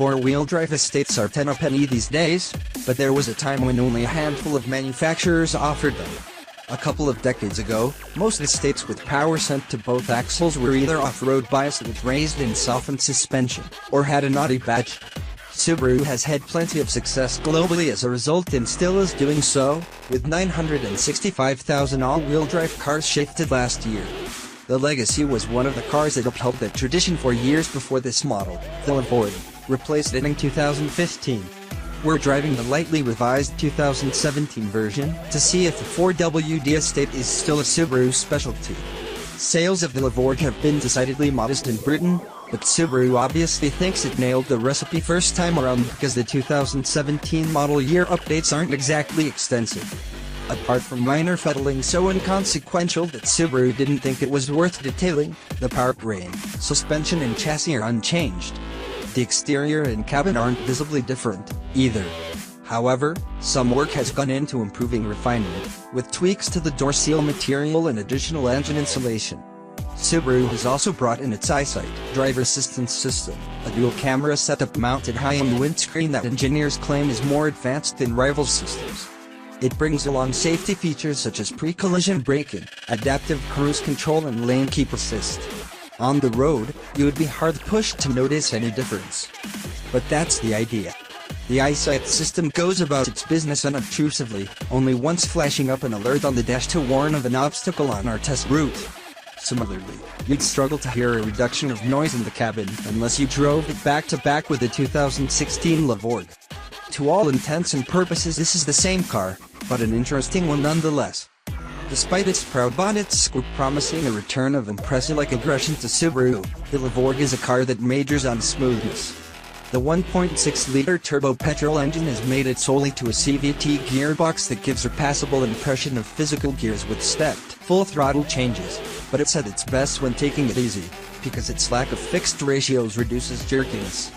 Four-wheel drive estates are 10 a penny these days, but there was a time when only a handful of manufacturers offered them. A couple of decades ago, most estates with power sent to both axles were either off-road biased with raised and softened suspension, or had a naughty badge. Subaru has had plenty of success globally as a result and still is doing so, with 965,000 all-wheel drive cars shifted last year. The Legacy was one of the cars that upheld that tradition for years before this model, the Levorg replaced it in 2015. We're driving the lightly revised 2017 version to see if the 4WD estate is still a Subaru specialty. Sales of the Levorg have been decidedly modest in Britain, but Subaru obviously thinks it nailed the recipe first time around because the 2017 model year updates aren't exactly extensive. Apart from minor fettling so inconsequential that Subaru didn't think it was worth detailing, the powertrain, suspension and chassis are unchanged. The exterior and cabin aren't visibly different, either. However, some work has gone into improving refinement, with tweaks to the door seal material and additional engine insulation. Subaru has also brought in its Eyesight driver assistance system, a dual-camera setup mounted high-end windscreen that engineers claim is more advanced than rival systems. It brings along safety features such as pre-collision braking, adaptive cruise control and lane keep assist. On the road, you would be hard-pushed to notice any difference. But that's the idea. The Eyesight System goes about its business unobtrusively, only once flashing up an alert on the dash to warn of an obstacle on our test route. Similarly, you'd struggle to hear a reduction of noise in the cabin unless you drove it back-to-back with the 2016 Levorg. To all intents and purposes this is the same car, but an interesting one nonetheless. Despite its proud bonnet scoop promising a return of impressive-like aggression to Subaru, the Levorg is a car that majors on smoothness. The 1.6-liter turbo petrol engine has made it solely to a CVT gearbox that gives a passable impression of physical gears with stepped, full-throttle changes, but it's at its best when taking it easy, because its lack of fixed ratios reduces jerkiness.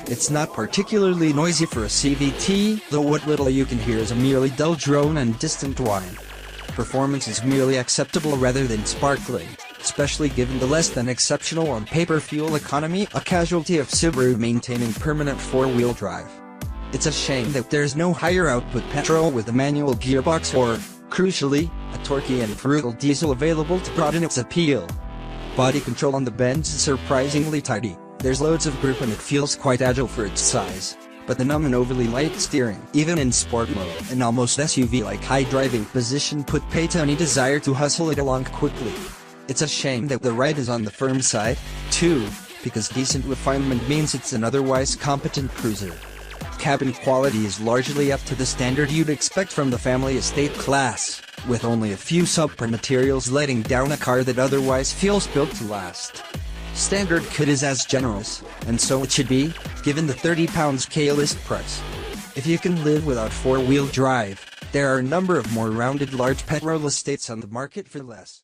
It's not particularly noisy for a CVT, though what little you can hear is a merely dull drone and distant whine. Performance is merely acceptable rather than sparkling, especially given the less than exceptional on paper fuel economy, a casualty of Subaru maintaining permanent four-wheel drive. It's a shame that there's no higher output petrol with a manual gearbox or, crucially, a torquey and frugal diesel available to broaden its appeal. Body control on the Benz is surprisingly tidy, there's loads of grip and it feels quite agile for its size. But the numb and overly light steering, even in sport mode, and almost SUV-like high driving position put pay to any desire to hustle it along quickly. It's a shame that the ride is on the firm side, too, because decent refinement means it's an otherwise competent cruiser. Cabin quality is largely up to the standard you'd expect from the family estate class, with only a few subpar materials letting down a car that otherwise feels built to last. Standard kit is as generous, and so it should be, given the £30 K-list price. If you can live without four-wheel drive, there are a number of more rounded large petrol estates on the market for less.